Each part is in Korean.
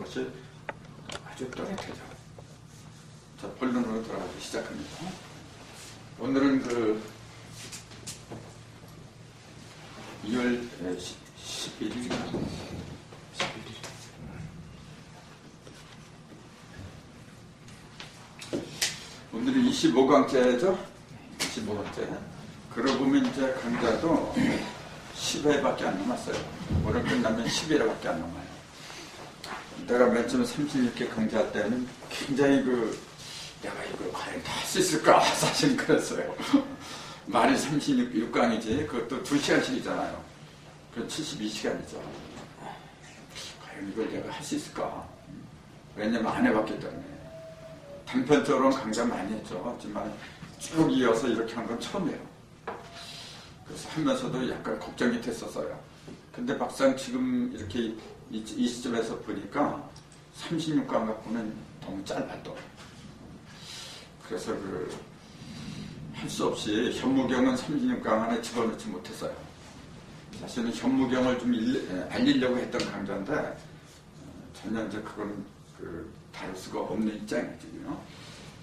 것이 아주 또렷해져. 자, 본론으로 돌아가기 시작합니다. 오늘은 2월 11일인가? 오늘은 25강째죠? 25강째. 그러고 보면 이제 강좌도 10회밖에 안 남았어요. 오늘 끝나면 11회밖에 안 남아요. 내가 맨 처음에 36개 강좌할 때는 굉장히 내가 이걸 과연 다 할 수 있을까? 사실 그랬어요. 말이 36강이지. 그것도 2시간씩이잖아요. 그 72시간이죠. 과연 이걸 내가 할 수 있을까? 왜냐면 안 해봤기 때문에. 단편적으로는 강좌 많이 했죠. 하지만 쭉 이어서 이렇게 한 건 처음이에요. 그래서 하면서도 약간 걱정이 됐었어요. 근데 막상 지금 이렇게 이 시점에서 보니까 36강 갖고는 너무 짧았더. 그래서 할 수 없이 현무경은 36강 안에 집어넣지 못했어요. 사실은 현무경을 좀 알리려고 했던 강좌인데 전혀 이제 그건 다룰 수가 없는 입장이거든요.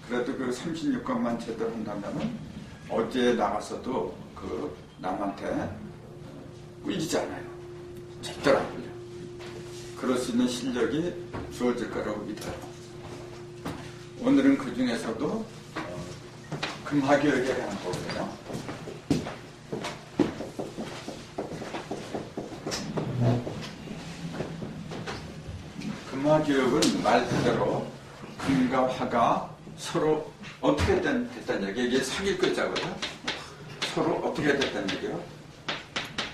그래도 36강만 제대로 한다면은 어디에 나가서도 남한테 꿀리지 않아요. 절대로 안 꿀려. 그럴 수 있는 실력이 주어질 거라고 믿어요. 오늘은 그 중에서도 금화교역에 대한 거거든요. 금화교역은 말 그대로 금과 화가 서로 어떻게 됐다는 얘기예요. 이게 사귈 글자거든. 서로 어떻게 됐다는 얘기예요.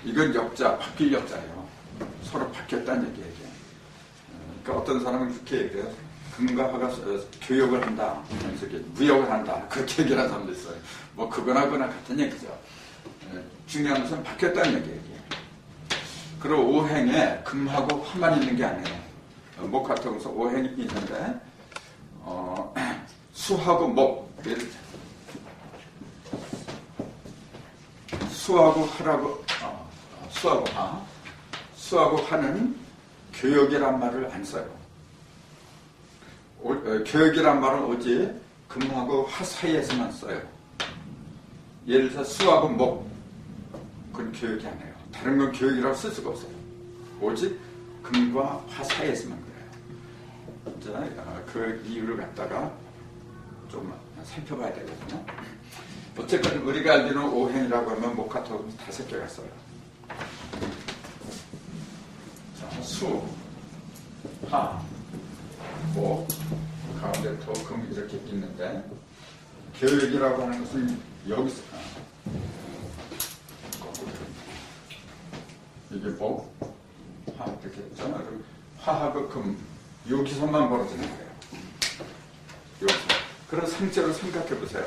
이건 역자, 바뀔 역자예요. 서로 바뀌었다는 얘기예요. 그러니까 어떤 사람은 그렇게 얘기해요. 금과 화가 교역을 한다. 무역을 한다. 그렇게 얘기하는 사람도 있어요. 뭐 그거나 같은 얘기죠. 중요한 것은 바뀌었다는 얘기예요. 그리고 오행에 금하고 화만 있는 게 아니에요. 목화통에서 오행이 있는데 수하고 목, 수하고 화라고 수하고 화는 교역이란 말을 안 써요. 교역이란 말은 오직 금하고 화 사이에서만 써요. 예를 들어서 수하고 목, 그건 교역이 아니에요. 다른 건 교역이라고 쓸 수가 없어요. 오직 금과 화 사이에서만 그래요. 자, 그 이유를 갖다가 좀 살펴봐야 되거든요. 어쨌든 우리가 알기로는 오행이라고 하면 목화토금 5개가 써요. 자, 수, 화, 목, 가운데 토, 금 이렇게 있는데 교역이라고 하는 것은 여기서 이게 목, 화 이렇게 있잖아요. 화하고 금 여기서만 벌어지는 거예요. 여기서. 그런 상체로 생각해 보세요.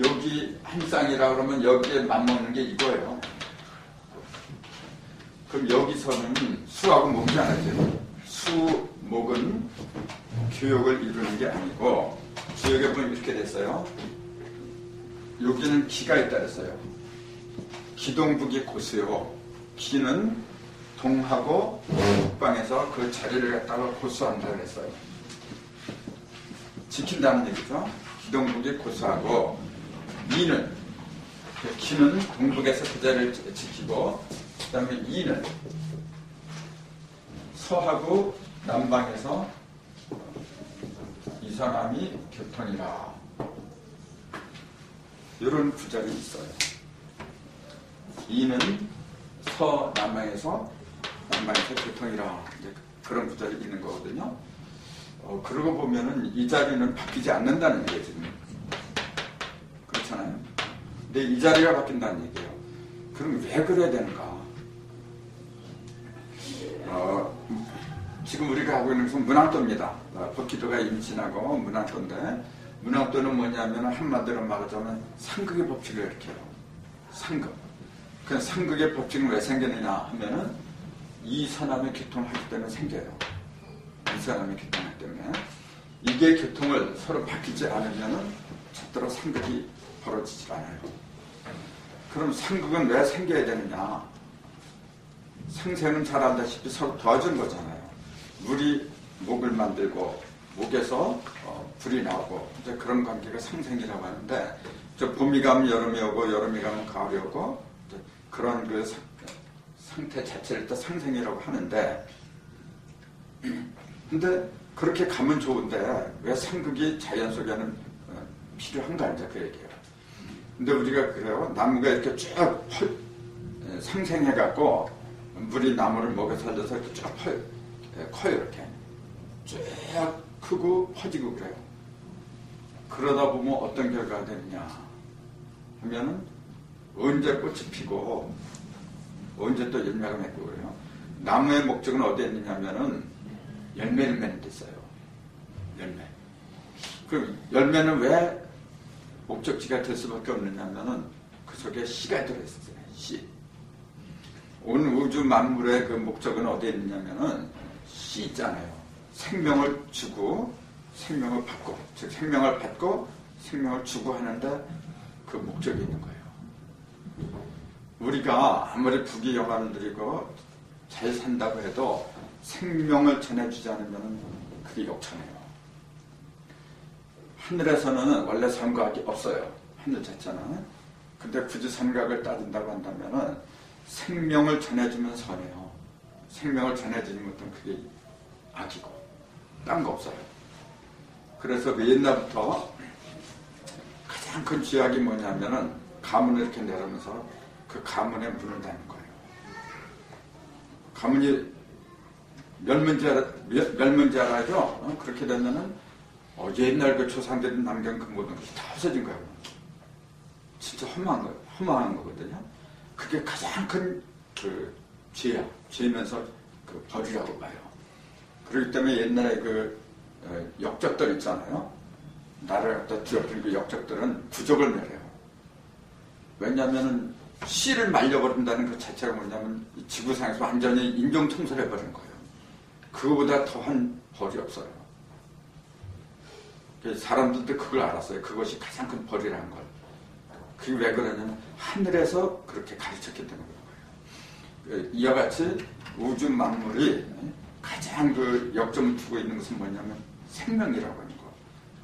여기 한 쌍이라 그러면 여기에 맞먹는 게 이거예요. 그럼 여기서는 수하고 목이 아니죠. 수, 목은 교역을 이루는 게 아니고 교역에 보면 이렇게 됐어요. 여기는 기가 있다 그랬어요. 기동북이 고수요. 기는 동하고 북방에서 그 자리를 갖다가 고수한다 그랬어요. 지킨다는 얘기죠. 기동북이 고수하고 이는 기는 동북에서 그 자리를 지키고 그 다음에 이는 서하고 남방에서 이사남이 교통이라. 이런 구절이 있어요. 이는 서남방에서 교통이라. 그런 구절이 있는 거거든요. 그러고 보면은 이 자리는 바뀌지 않는다는 얘기예요, 지금. 그렇잖아요. 근데 이 자리가 바뀐다는 얘기예요. 그럼 왜 그래야 되는가? 지금 우리가 하고 있는 것은 문학도입니다. 법기도가 임진하고 문학도인데, 문학도는 뭐냐면 한마디로 말하자면 상극의 법칙을 일으켜요. 상극. 그 상극의 법칙은 왜 생기느냐 하면은 이 사람의 교통하기 때문에 생겨요. 이 사람의 교통하기 때문에. 이게 교통을 서로 바뀌지 않으면은 절대로 상극이 벌어지질 않아요. 그럼 상극은 왜 생겨야 되느냐? 상생은 잘 알다시피 서로 도와주는 거잖아요. 물이 목을 만들고 목에서 불이 나오고 이제 그런 관계가 상생이라고 하는데, 저 봄이 가면 여름이 오고 여름이 가면 가을이 오고 그런 그 상태 자체를 또 상생이라고 하는데, 근데 그렇게 가면 좋은데 왜 상극이 자연 속에는 필요한가, 이제 그 얘기예요. 근데 우리가 그래요. 나무가 이렇게 쭉 상생해갖고 물이 나무를 먹여 살려서 이렇게 쭉 커요. 이렇게 쭉 크고 퍼지고 그래요. 그러다 보면 어떤 결과가 되느냐 하면은 언제 꽃이 피고 언제 또 열매가 맺고 그래요. 나무의 목적은 어디에 있느냐 하면은 열매를 맺는 데 있어요. 열매. 그 열매는 왜 목적지가 될 수밖에 없느냐 하면은 그 속에 씨가 들어있어요. 씨. 온 우주 만물의 그 목적은 어디에 있느냐면은 씨 있잖아요. 생명을 주고 생명을 받고, 즉 생명을 받고 생명을 주고 하는데 그 목적이 있는 거예요. 우리가 아무리 부귀영화를 누리고 잘 산다고 해도 생명을 전해주지 않으면 그게 역천해요. 하늘에서는 원래 삼각이 없어요. 하늘 자체는. 근데 굳이 삼각을 따진다고 한다면은 생명을 전해주면 선해요. 생명을 전해주는 것은 그게 악이고 딴 거 없어요. 그래서 그 옛날부터 가장 큰 죄악이 뭐냐면은 가문을 이렇게 내려면서 그 가문에 문을 닫는 거예요. 가문이 멸문지하라죠. 그렇게 되면은 옛날 그 조상들이 남긴 그 모든 것이 다 없어진 거예요. 진짜 허망한 거거든요. 그게 가장 큰 그 죄면서 그 벌이라고 봐요. 그렇기 때문에 옛날에 그 역적들 있잖아요. 나를 갖다 뒤엎은 그 역적들은 부족을 멸해요. 왜냐하면 씨를 말려버린다는 그 자체가 뭐냐면 이 지구상에서 완전히 인종청소해버린 거예요. 그거보다 더한 벌이 없어요. 사람들도 그걸 알았어요. 그것이 가장 큰 벌이라는 걸. 그게 왜 그러냐면 하늘에서 그렇게 가르쳤기 때문에 그런 거예요. 이와 같이 우주 만물이 가장 그 역점을 두고 있는 것은 뭐냐면 생명이라고 하는 거.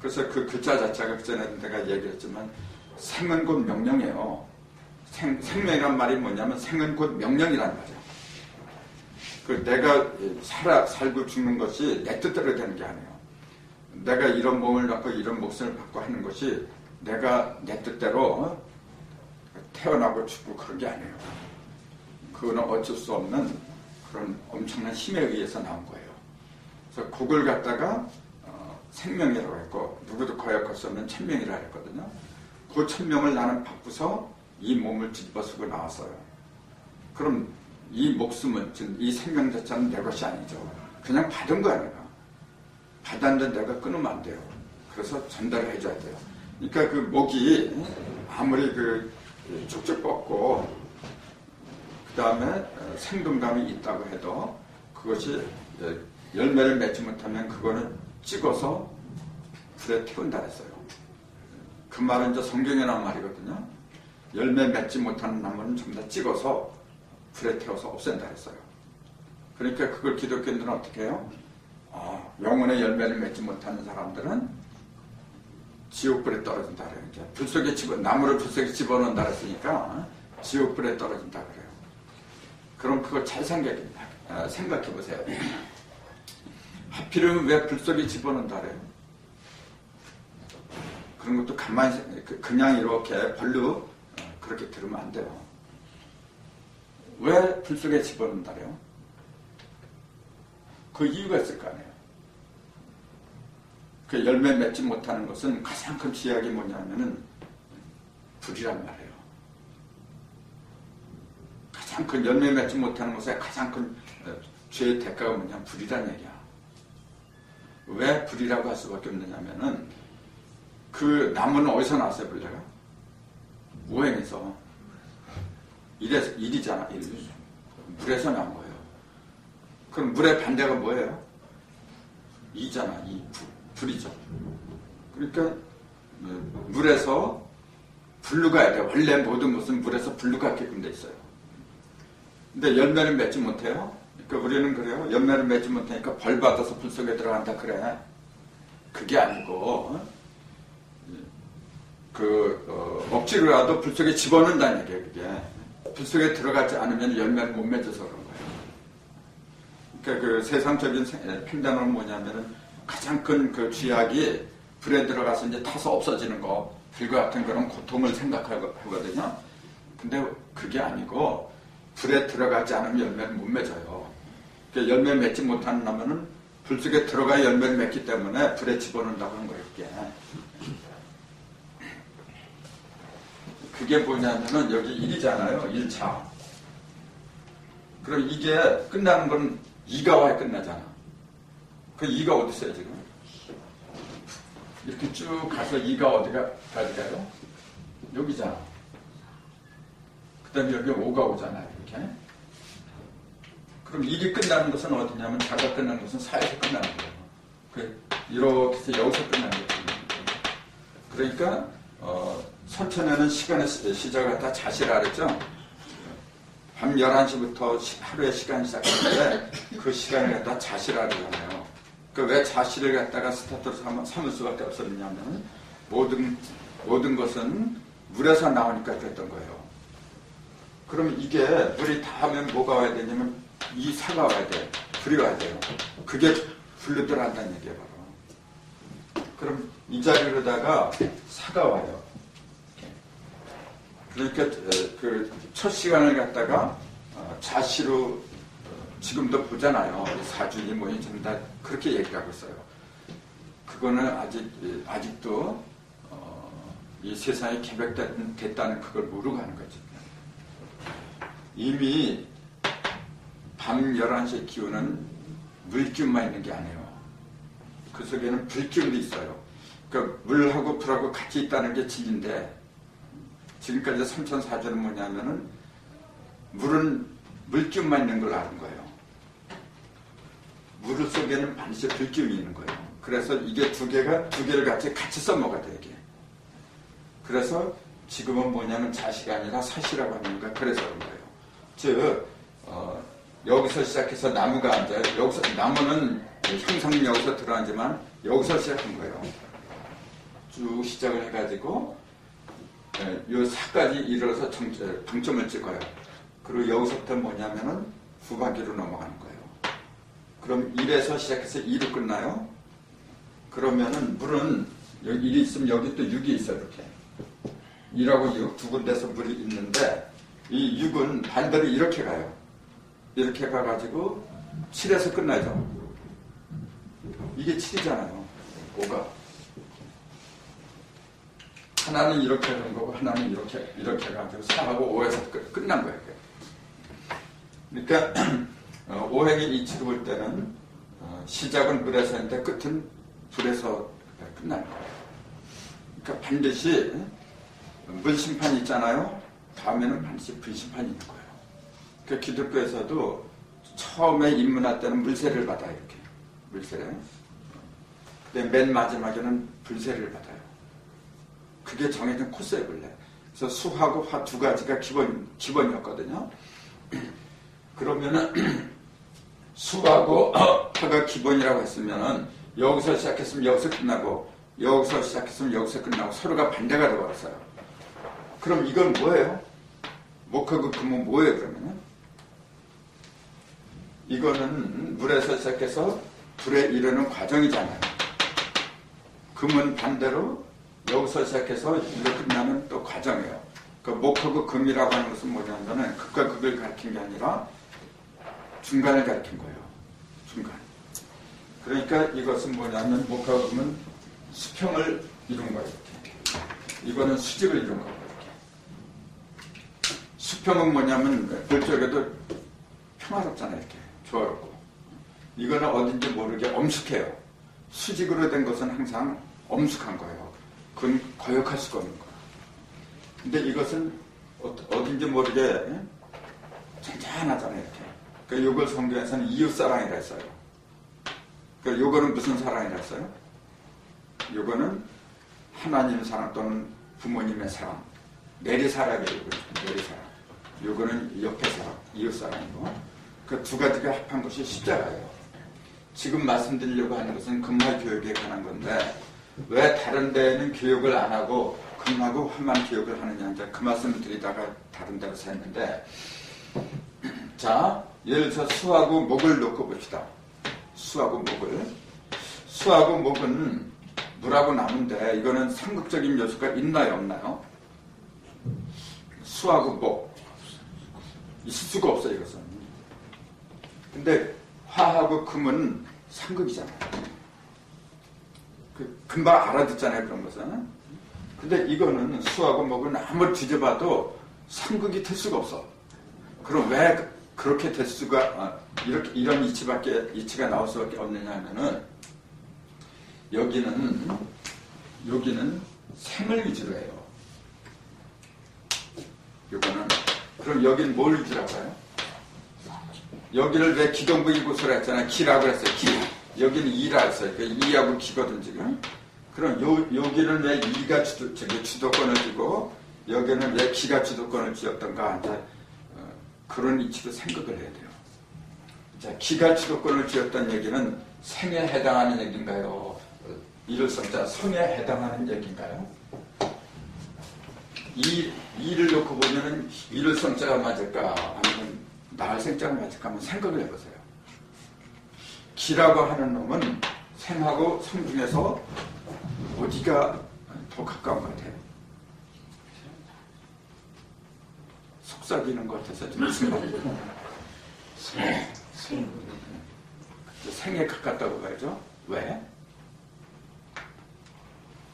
그래서 그 글자 자체가 그전에 내가 얘기했지만 생은 곧 명령이에요. 생명이란 말이 뭐냐면 생은 곧 명령이란 말이에요. 그 내가 살고 죽는 것이 내 뜻대로 되는 게 아니에요. 내가 이런 몸을 갖고 이런 목숨을 받고 하는 것이 내가 내 뜻대로 태어나고 죽고 그런 게 아니에요. 그거는 어쩔 수 없는 그런 엄청난 힘에 의해서 나온 거예요. 그래서 그걸 갖다가 생명이라고 했고 누구도 거역할 수 없는 천명이라고 했거든요. 그 천명을 나는 바꾸서 이 몸을 뒤집어 쓰고 나왔어요. 그럼 이 목숨은, 즉 이 생명 자체는 내 것이 아니죠. 그냥 받은 거야 내가. 받았는데 내가 끊으면 안 돼요. 그래서 전달을 해줘야 돼요. 그러니까 그 목이 아무리 그 쭉쭉 뻗고 그 다음에 생동감이 있다고 해도 그것이 열매를 맺지 못하면 그거는 찍어서 불에 태운다 했어요. 그 말은 이제 성경에 나온 말이거든요. 열매 맺지 못하는 나무는 전부 다 찍어서 불에 태워서 없앤다 했어요. 그러니까 그걸 기독교인들은 어떻게 해요? 영혼의 열매를 맺지 못하는 사람들은 지옥불에 떨어진다 그래요. 나무를 불 속에 집어넣는다 그랬으니까 지옥불에 떨어진다 그래요. 그럼 그걸 잘 생각해 보세요. 하필이면 왜 불 속에 집어넣는다 그래요? 그런 것도 가만히 그냥 이렇게 벌로 그렇게 들으면 안 돼요. 왜 불 속에 집어넣는다 그래요? 그 이유가 있을 거 아니에요. 그 열매 맺지 못하는 것은 가장 큰 죄악이 뭐냐면은 불이란 말이에요. 가장 큰 열매 맺지 못하는 것의 가장 큰 죄의 대가가 뭐냐면 불이란 얘기야. 왜 불이라고 할 수밖에 없느냐면은 그 나무는 어디서 나왔어요, 불레가? 우행에서. 일이잖아, 일. 물에서 나온 거예요. 그럼 물의 반대가 뭐예요? 이잖아, 이. 불이죠. 그러니까 물에서 불로 가야 돼. 원래 모든 것은 물에서 불로 가게끔 돼 있어요. 근데 열매를 맺지 못해요. 그러니까 우리는 그래요. 열매를 맺지 못하니까 벌 받아서 불 속에 들어간다 그래. 그게 아니고 억지로라도 불 속에 집어넣는다는 얘기예요. 그게 불 속에 들어가지 않으면 열매를 못 맺어서 그런 거예요. 그러니까 그 세상적인 판단은 뭐냐면은 가장 큰 그 쥐약이 불에 들어가서 이제 타서 없어지는 거, 불과 같은 그런 고통을 생각하거든요. 근데 그게 아니고 불에 들어가지 않으면 열매를 못 맺어요. 그러니까 열매 맺지 못하는 나무는 불 속에 들어가 열매를 맺기 때문에 불에 집어넣는다고 하는 거예요. 그게 뭐냐면은 여기 1이잖아요. 1차. 그럼 이게 끝나는 건 2가 와야 끝나잖아. 그 2가 어디 있어요 지금? 이렇게 쭉 가서 2가 어디가 가요? 여기잖아. 그 다음에 여기 5가 오잖아요. 이렇게. 그럼 1이 끝나는 것은 어디냐면 자가 끝나는 것은 4에서 끝나는 거예요. 이렇게 해서 여기서 끝나는 거예요. 그러니까 선천에는 시간의 시작을 다 자시라 그랬죠. 밤 11시부터 하루의 시간이 시작하는데 그 시간을 갖다 자시라 그러잖아요. 그러니까 왜 자시를 갖다가 스타트로 삼을 수밖에 없었느냐면 모든 것은 물에서 나오니까 그랬던 거예요. 그럼 이게 물이 다 하면 뭐가 와야 되냐면 이 사가 와야 돼. 불이 와야 돼요. 그게 불로 들어간다는 얘기예요. 바로. 그럼 이 자리로다가 사가 와요. 그러니까 그 첫 시간을 갖다가 자시로 지금도 보잖아요. 사주니 뭐니 전부 다 그렇게 얘기하고 있어요. 그거는 아직도 이 세상이 개벽됐다는 그걸 모르고 하는 거죠. 이미 밤 11시의 기운은 물기운만 있는 게 아니에요. 그 속에는 불기운도 있어요. 그러니까 물하고 불하고 같이 있다는 게 진리인데 지금까지 삼천사주는 뭐냐면은 물은 물기운만 있는 걸 아는 거예요. 물 속에는 반드시 불기운이 있는 거예요. 그래서 이게 두 개를 같이 써먹어야 돼, 이게. 그래서 지금은 뭐냐면 자시가 아니라 사시라고 하는 거예요. 그래서 그런 거예요. 즉, 여기서 시작해서 나무가 앉아요. 여기서, 나무는 형상은 여기서 들어앉지만 여기서 시작한 거예요. 쭉 시작을 해가지고, 요 사까지 이르러서 정점을 찍어요. 그리고 여기서부터 뭐냐면은 후반기로 넘어가는 거예요. 그럼 1에서 시작해서 2로 끝나요. 그러면은 물은 여기 1이 있으면 여기 또 6이 있어요. 이렇게 1하고 6 두 군데서 물이 있는데 이 6은 반대로 이렇게 가요. 이렇게 가가지고 7에서 끝나죠. 이게 7이잖아요. 5가 하나는 이렇게 하는 거고 하나는 이렇게 해가지고 4하고 5에서 끝난 거예요. 그러니까 오행의 이치로 볼 때는 시작은 물에서 했는데 끝은 불에서 끝나는 거예요. 그러니까 반드시 물심판이 있잖아요. 다음에는 반드시 불심판이 있는 거예요. 그러니까 기독교에서도 처음에 입문할 때는 물세를 받아요. 이렇게 물세를. 근데 맨 마지막에는 불세를 받아요. 그게 정해진 코스예요, 원래. 그래서 수하고 화 두 가지가 기본이었거든요. 그러면은 수하고 화가 기본이라고 했으면은 여기서 시작했으면 여기서 끝나고 여기서 시작했으면 여기서 끝나고 서로가 반대가 되어버렸어요. 그럼 이건 뭐예요? 목하고 금은 뭐예요, 그러면은? 이거는 물에서 시작해서 불에 이르는 과정이잖아요. 금은 반대로 여기서 시작해서 이로 끝나는 또 과정이에요. 그 목하고 금이라고 하는 것은 뭐냐면은 극과 극을 가리킨 게 아니라 중간을 가리킨 거예요. 중간. 그러니까 이것은 뭐냐면 목하고 금은 수평을 이룬 거예요. 이렇게. 이거는 수직을 이룬 거예요. 이렇게. 수평은 뭐냐면 볼 적에도 평화롭잖아요. 이렇게. 조화롭고. 이거는 어딘지 모르게 엄숙해요. 수직으로 된 것은 항상 엄숙한 거예요. 그건 거역할 수가 없는 거예요. 근데 이것은 어딘지 모르게 잔잔하잖아요. 이렇게. 그러니까 이걸 성경에서는 이웃사랑이라 했어요. 그러니까 이거는 무슨 사랑이라 했어요? 이거는 하나님 사랑 또는 부모님의 사랑, 내리사랑이에요. 내리사랑. 이거는 옆에 사랑, 이웃사랑이고. 그 두 가지가 합한 것이 십자가예요. 지금 말씀드리려고 하는 것은 금화 교육에 관한 건데 왜 다른 데는 교육을 안 하고 금하고 화만 교육을 하느냐, 이제 그 말씀을 드리다가 다른 데로 샜는데, 자, 예를 들어서 수하고 목을 놓고 봅시다. 수하고 목은 물하고 나무인데 이거는 상극적인 요소가 있나요, 없나요? 수하고 목 있을 수가 없어요, 이것은. 근데 화하고 금은 상극이잖아요. 금방 알아듣잖아요, 그런 것은. 근데 이거는 수하고 목은 아무리 뒤져봐도 상극이 될 수가 없어. 그럼 왜 그렇게 될 수가, 이런 이치가 나올 수밖에 없느냐 하면은, 여기는 생을 위주로 해요. 요거는. 그럼 여기는 뭘 위주로 할까요? 여기를 왜 기동부 일구소라 했잖아요. 기라고 했어요. 기. 여기는 이라 했어요. 그 이하고 기거든, 지금. 그럼 여기는 왜 이가 주도권을 쥐고, 여기는 왜 기가 주도권을 쥐었던가, 이제, 그런 이치도 생각을 해야 돼요. 자, 기가 주도권을 쥐었던 얘기는 생에 해당하는 얘기인가요? 이를성자, 성에 해당하는 얘기인가요? 이를 놓고 보면은 이를성자가 맞을까? 아니면 나을생자가 맞을까? 한번 생각을 해보세요. 기라고 하는 놈은 생하고 성 중에서 어디가 더 가까운 것 같아요? 속삭이는 것 같아서 좀 생각합니다. 생에 가깝다고 봐야죠. 왜?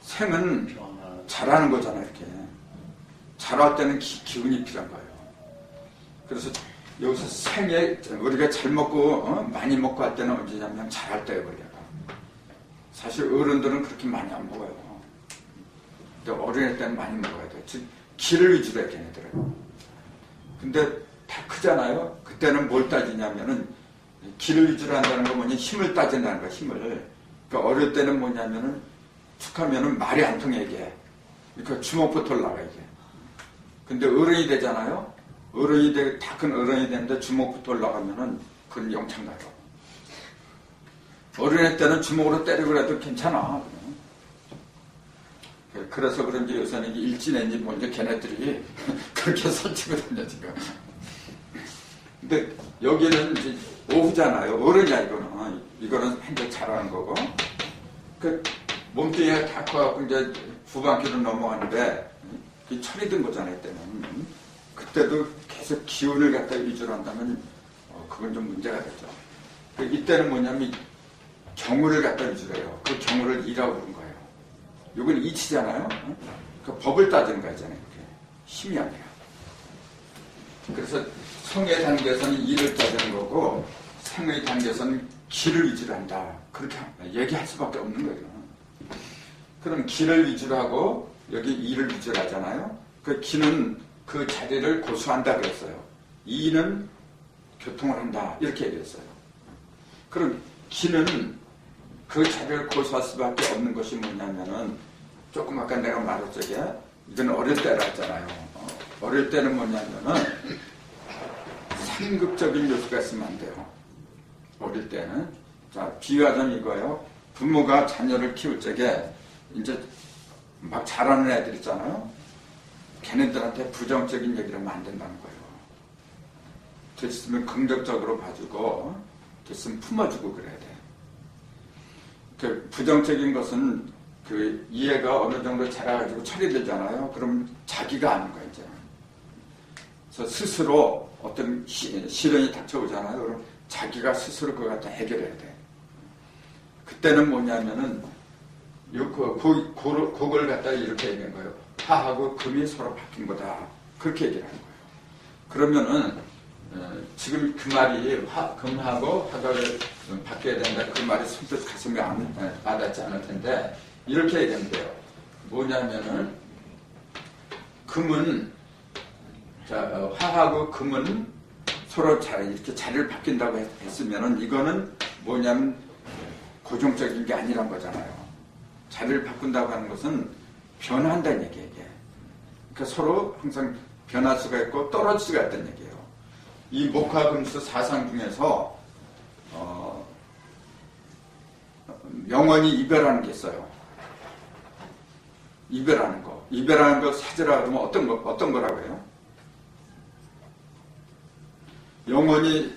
생은 자라는 거잖아요, 이렇게. 자랄 때는 기운이 필요한 거예요. 그래서 여기서 생에, 우리가 잘 먹고, 많이 먹고 할 때는 언제냐면 자랄 때예요, 우리가. 사실 어른들은 그렇게 많이 안 먹어요. 근데 어린애 때는 많이 먹어야 돼요. 즉, 기를 위주로 해, 걔네들은. 근데 다 크잖아요? 그때는 뭘 따지냐면은, 기를 위주로 한다는 건 뭐냐, 힘을 따진다는 거야, 힘을. 그러니까 어릴 때는 뭐냐면은, 툭 하면은 말이 안 통해, 이게. 그러니까 주먹부터 올라가, 이게. 근데 어른이 되잖아요? 다 큰 어른이 되는데 주먹부터 올라가면은, 그건 영창 가요. 어린애 때는 주먹으로 때리고 해도 괜찮아. 그래서 그런지 요새는 일진애니 뭔지 걔네들이 그렇게 설치거든요, 지금. 근데 여기는 이제 오후잖아요. 어른이야, 이거는. 이거는 현재 자라는 거고. 그 몸뚱이가 다 커갖고 이제 후반기로 넘어가는데, 철이 든 거잖아요, 이때는. 그때도 계속 기운을 갖다 위주로 한다면, 그건 좀 문제가 되죠. 이때는 뭐냐면, 경우를 갖다 위주로 해요. 그 경우를 이라고 부른 거예요. 이건 이치잖아요. 그 법을 따지는 거잖아요. 이렇게. 힘이 아니라. 그래서 성의 단계에서는 이를 따지는 거고, 생의 단계에서는 기를 위주로 한다. 그렇게 얘기할 수밖에 없는 거예요. 그럼 기를 위주로 하고, 여기 이를 위주로 하잖아요. 그 기는 그 자리를 고수한다 그랬어요. 이는 교통을 한다. 이렇게 얘기했어요. 그럼 기는 그 자리를 고수할 수밖에 없는 것이 뭐냐면은, 조금 아까 내가 말했죠. 이건 어릴 때라 했잖아요. 어릴 때는 뭐냐면은, 상극적인 요소가 있으면 안 돼요. 어릴 때는. 자, 비유하자면 이거예요. 부모가 자녀를 키울 적에, 이제 막 자라는 애들 있잖아요. 걔네들한테 부정적인 얘기를 하면 안 된다는 거예요. 됐으면 긍정적으로 봐주고, 됐으면 품어주고 그래야 돼. 그 부정적인 것은 그 이해가 어느 정도 자라가지고 철이 들잖아요. 그럼 자기가 아는 거예요, 이제. 그래서 스스로 어떤 시련이 닥쳐오잖아요. 그럼 자기가 스스로 그걸 갖다 해결해야 돼. 그때는 뭐냐면은, 그걸 갖다 이렇게 얘기한 거예요. 화하고 금이 서로 바뀐 거다. 그렇게 얘기를 하는 거예요. 그러면은, 지금 그 말이 금하고 화가 바뀌어야 된다. 그 말이 선뜻 가슴에 안 와닿지 않을 텐데, 이렇게 얘기하면 돼요. 뭐냐면은, 금은, 자, 화하고 금은 서로 이렇게 자리를 바뀐다고 했으면은, 이거는 뭐냐면, 고정적인 게 아니란 거잖아요. 자리를 바꾼다고 하는 것은 변화한다는 얘기예요. 그러니까 서로 항상 변할 수가 있고 떨어질 수가 있다는 얘기예요. 이 목화금수 사상 중에서 영원히 이별하는 게 있어요. 이별하는 거. 이별하는 거 찾으라 그러면 어떤 거라고 해요? 영원히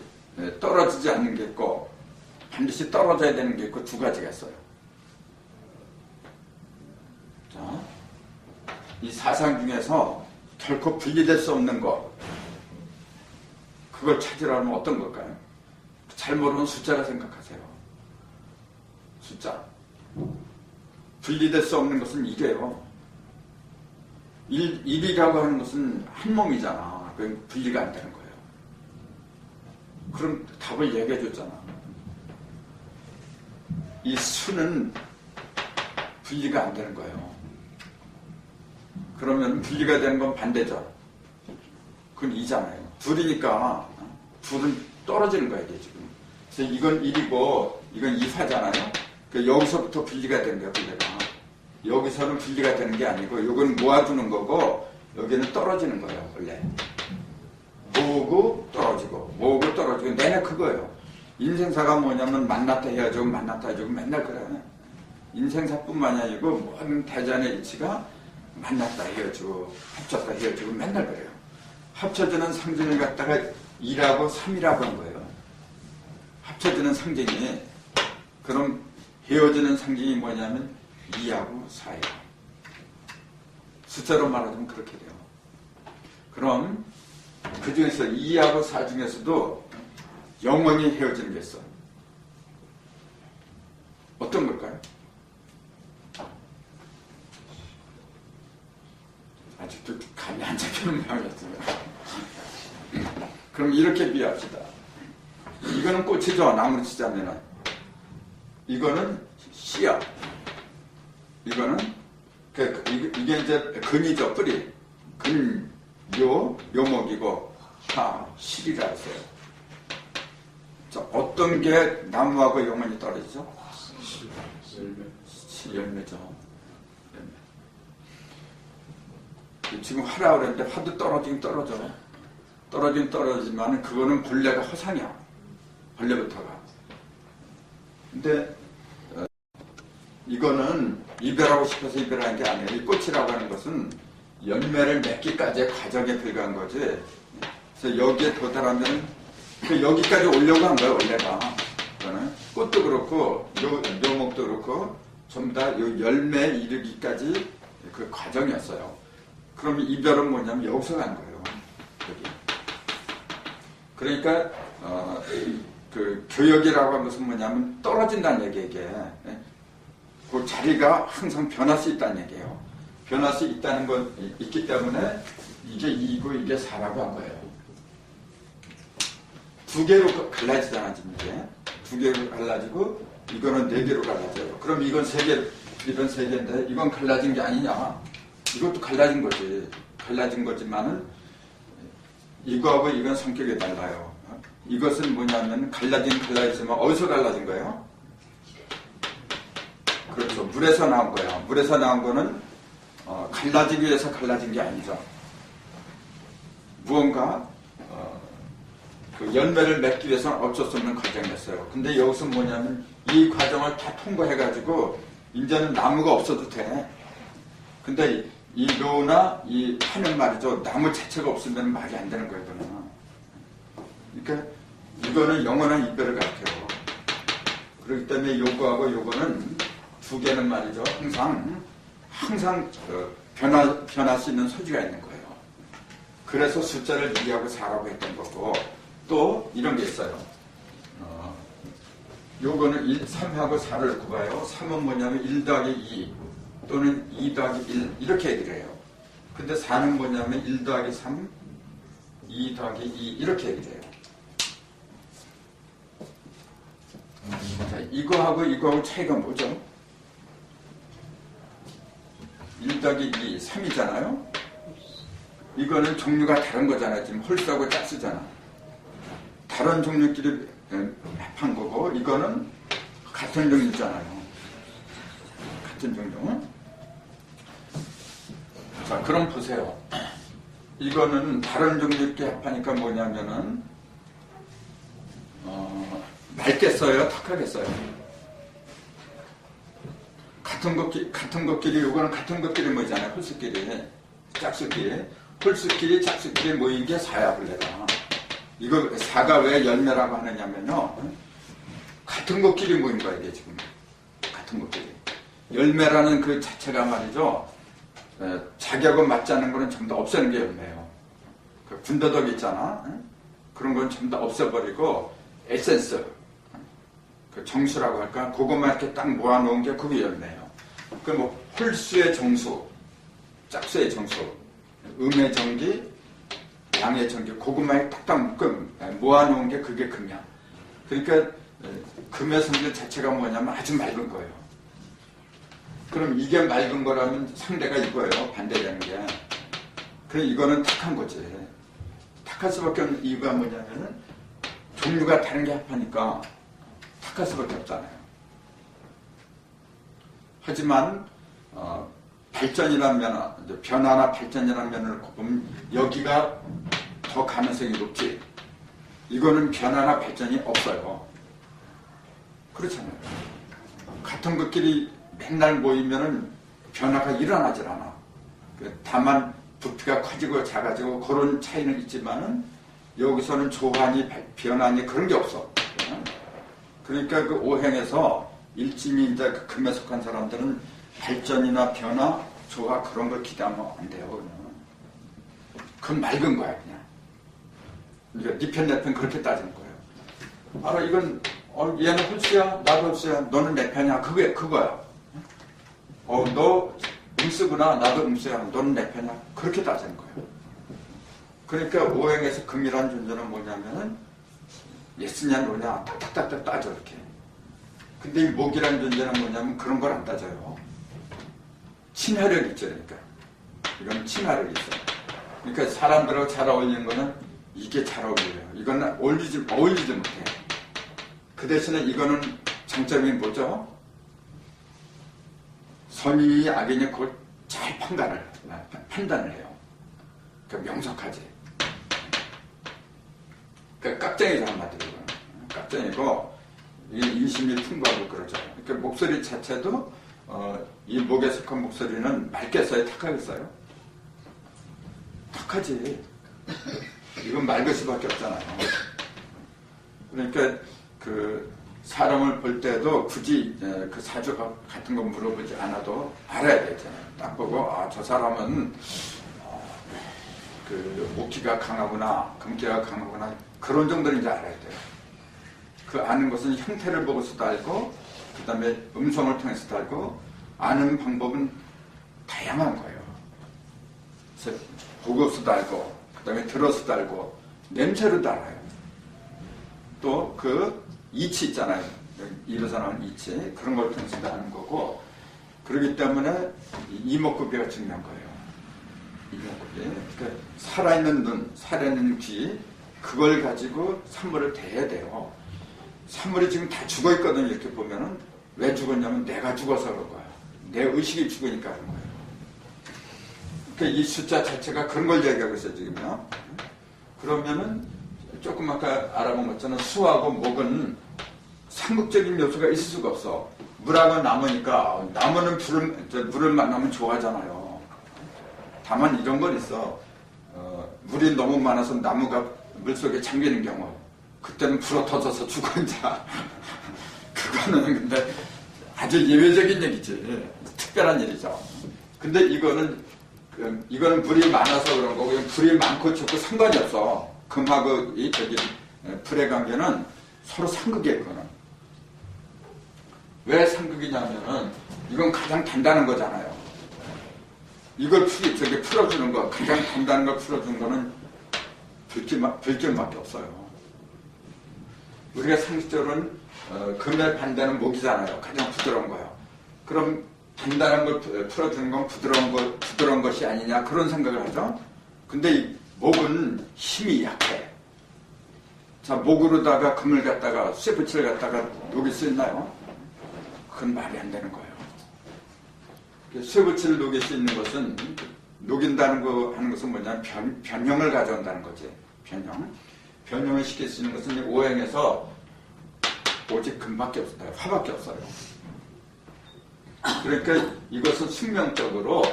떨어지지 않는 게 있고 반드시 떨어져야 되는 게 있고 두 가지가 있어요. 자, 이 사상 중에서 결코 분리될 수 없는 것, 그걸 찾으라면 어떤 걸까요? 잘 모르면 숫자라 생각하세요. 숫자. 분리될 수 없는 것은 이래요. 일이라고 하는 것은 한 몸이잖아. 그건 분리가 안 되는 거예요. 그럼 답을 얘기해 줬잖아. 이 수는 분리가 안 되는 거예요. 그러면 분리가 되는 건 반대죠. 그건 2잖아요. 둘이니까 둘은 떨어지는 거예요, 지금. 그래서 이건 1이고 이건 2파잖아요. 여기서부터 분리가 되는 거예요, 분리가. 여기서는 분리가 되는 게 아니고 이건 모아두는 거고 여기는 떨어지는 거예요, 원래. 모으고 떨어지고 내내 그거예요. 인생사가 뭐냐면 만났다 헤어지고 만났다 헤어지고 맨날 그래. 인생사뿐만이 아니고 모든 대전의 이치가 만났다 헤어지고 합쳤다 헤어지고 맨날 그래요. 합쳐지는 상징을 갖다가 2라고 3이라고 한 거예요. 합쳐지는 상징이. 그럼 헤어지는 상징이 뭐냐면 2하고 4예요. 숫자로 말하자면 그렇게 돼요. 그럼 그 중에서 2하고 4 중에서도 영원히 헤어지는 게 있어. 어떤 걸까요? 아직도 감이 안 잡히는 모양이었어요. 그럼 이렇게 비합시다. 이거는 꽃이죠. 나무로 치자면은. 이거는 씨야. 이거는 이게 이제 근이죠. 뿌리. 근, 묘목이고 실이라 했어요. 자, 어떤 게 나무하고 영원히 떨어지죠? 열매죠. 열매. 지금 화라고 그랬는데 화도 떨어지긴 떨어져. 떨어지지만 그거는 본래가 허상이야. 본래부터가. 근데 이거는 이별하고 싶어서 이별하는 게 아니에요. 이 꽃이라고 하는 것은 열매를 맺기까지의 과정에 불과한 거지. 그래서 여기에 도달하면 여기까지 오려고 한 거예요, 원래가. 그거는 꽃도 그렇고 묘목도 그렇고 전부 다 이 열매에 이르기까지 그 과정이었어요. 그럼 이별은 뭐냐면 여기서 간 거예요. 여기. 그러니까 그 교역이라고 하는 것은 뭐냐면 떨어진다는 얘기예요. 그 자리가 항상 변할 수 있다는 얘기예요. 변할 수 있다는 건 있기 때문에 이게 2이고 이게 4라고 한 거예요. 두 개로 갈라지잖아, 지금 이게. 두 개로 갈라지고 이거는 4개로 갈라져요. 그럼 이건 3개, 이건 3개인데 이건 갈라진 게 아니냐. 이것도 갈라진 거지. 갈라진 거지만은 이거하고 이건 성격이 달라요. 이것은 뭐냐면 갈라지지만 어디서 갈라진 거예요? 그렇죠. 물에서 나온 거예요. 물에서 나온 거는 갈라지기 위해서 갈라진 게 아니죠. 무언가 그 열매를 맺기 위해서는 어쩔 수 없는 과정이었어요. 근데 여기서 뭐냐면 이 과정을 다 통과해가지고 이제는 나무가 없어도 돼. 근데 이 묘나 이 파는 말이죠. 나무 자체가 없으면 말이 안 되는 거예요. 그러니까 이거는 영원한 이별을 같아요. 그렇기 때문에 요거하고 요거는 두 개는 말이죠. 항상 변할 수 있는 소지가 있는 거예요. 그래서 숫자를 2하고 4라고 했던 거고, 또 이런 게 있어요. 요거는 3하고 4를 굽어요. 3은 뭐냐면 1 더하기 2 또는 2 더하기 1 이렇게 얘기를 해요. 근데 4는 뭐냐면 1 더하기 3, 2 더하기 2 이렇게 얘기를 해요. 자, 이거하고 차이가 뭐죠? 1 더하기 2, 3이잖아요? 이거는 종류가 다른 거잖아요. 지금 홀수하고 짝수잖아. 다른 종류끼리 합한 거고, 이거는 같은 종류잖아요. 같은 종류. 자, 그럼 보세요. 이거는 다른 종류끼리 합하니까 뭐냐면은, 맑겠어요? 탁하겠어요? 같은 것끼리, 요거는 같은 것끼리 모이잖아요. 홀수끼리, 짝수끼리. 홀수끼리, 짝수끼리 모인 게 사야, 원래가. 이거 사가 왜 열매라고 하느냐면요. 같은 것끼리 모인 거야, 이게 지금. 같은 것끼리. 열매라는 그 자체가 말이죠. 자기하고 맞지 않는 거는 전부 다 없애는 게 열매예요. 그 군더더기 있잖아. 그런 건 전부 다 없애버리고, 에센스. 그 정수라고 할까? 그것만 이렇게 딱 모아놓은 게 그게 열매예요. 그 뭐, 홀수의 정수, 짝수의 정수, 음의 정기, 양의 정기, 그것만 딱딱 모아놓은 게 그게 금이야. 그러니까 금의 성질 자체가 뭐냐면 아주 맑은 거예요. 그럼 이게 맑은 거라면 상대가 이거예요. 반대되는 게. 그럼 이거는 탁한 거지. 탁할 수밖에 없는 이유가 뭐냐면은 종류가 다른 게 합하니까 탁할 수밖에 없잖아요. 하지만 발전이라는 면, 변화나 발전이라는 면을 보면 여기가 더 가능성이 높지. 이거는 변화나 발전이 없어요. 그렇잖아요. 같은 것끼리 맨날 모이면은 변화가 일어나질 않아. 다만 부피가 커지고 작아지고 그런 차이는 있지만은 여기서는 조환이 변화니 그런 게 없어. 그러니까 그 오행에서 일진이 이제 그 금에 속한 사람들은 발전이나 변화, 조화 그런 걸 기대하면 안 돼요. 그냥. 그건 맑은 거야 그냥. 그러니까 네 편 내 편 그렇게 따지는 거예요. 알아 이건 얘는 홀수야, 나도 홀수야, 너는 내 편이야. 그거야. 너 음수구나, 나도 음수야, 너는 내 편이야. 그렇게 따지는 거예요. 그러니까 오행에서 금이라는 존재는 뭐냐면은 예스냐 노냐 딱딱딱 따져 이렇게. 근데 이 목이라는 존재는 뭐냐면 그런 걸 안 따져요. 친화력이 있죠. 그러니까 이건 친화력이 있어요. 그러니까 사람들하고 잘 어울리는 거는 이게 잘 어울려요. 이거는 어울리지 못해. 그 대신에 이거는 장점이 뭐죠? 선이 악이냐 그걸 잘 판단을 해요. 그러니까 명석하지. 그러니까 깍쟁이죠 한마디로. 깍쟁이고 인심이 풍부하고 그러죠. 그러니까 목소리 자체도 이 목에 속한 목소리는 맑겠어요? 탁하겠어요? 탁하지. 이건 맑을 수밖에 없잖아요. 그러니까 그 사람을 볼 때도 굳이 그 사주 같은 거 물어보지 않아도 알아야 되잖아요. 딱 보고 저 사람은 그 목기가 강하구나, 금기가 강하구나 그런 정도는 이제 알아야 돼요. 그 아는 것은 형태를 보고서도 알고 그 다음에 음성을 통해서도 알고 아는 방법은 다양한 거예요. 그래서 보고서도 알고 그 다음에 들어서도 알고 냄새로도 알아요. 또 그 이치 있잖아요. 입에서 나오는 이치 그런 걸 통해서도 아는 거고 그렇기 때문에 이목구비가 중요한 거예요. 이목구비. 그러니까 살아있는 눈, 살아있는 귀 그걸 가지고 산물을 대해야 돼요. 산물이 지금 다 죽어있거든요. 이렇게 보면은 왜 죽었냐면 내가 죽어서 그런 거야. 내 의식이 죽으니까 그런 거예요. 그러니까 이 숫자 자체가 그런 걸 얘기하고 있어요. 지금요. 그러면은 조금 아까 알아본 것처럼 수하고 목은 상극적인 요소가 있을 수가 없어. 물하고 나무니까 나무는 물을 만나면 좋아하잖아요. 다만 이런 건 있어. 물이 너무 많아서 나무가 물속에 잠기는 경우 그때는 불어 터져서 죽어 이제. 그거는 근데 아주 예외적인 얘기지. 특별한 일이죠. 근데 이거는 물이 많아서 그런 거고 불이 많고 적고 상관이 없어. 금하고 불의 관계는 서로 상극이에요. 이거는. 왜 상극이냐면은 이건 가장 단단한 거잖아요. 이걸 풀어주는 거 가장 단단한 걸 풀어주는 거는 불길밖에 없어요. 우리가 상식적으로는 금의 반대는 목이잖아요. 가장 부드러운 거예요. 그럼 단단한 걸 풀어주는 건 부드러운 것이 아니냐 그런 생각을 하죠. 근데 이 목은 힘이 약해. 자, 목으로다가 금을 갖다가 쇠붙이를 갖다가 녹일 수 있나요? 그건 말이 안 되는 거예요. 쇠붙이를 녹일 수 있는 것은 녹인다는 거 하는 것은 뭐냐면 변형을 가져온다는 거지. 변형을 시킬 수 있는 것은 오행에서 오직 금밖에 없어요. 화밖에 없어요. 그러니까 이것은 숙명적으로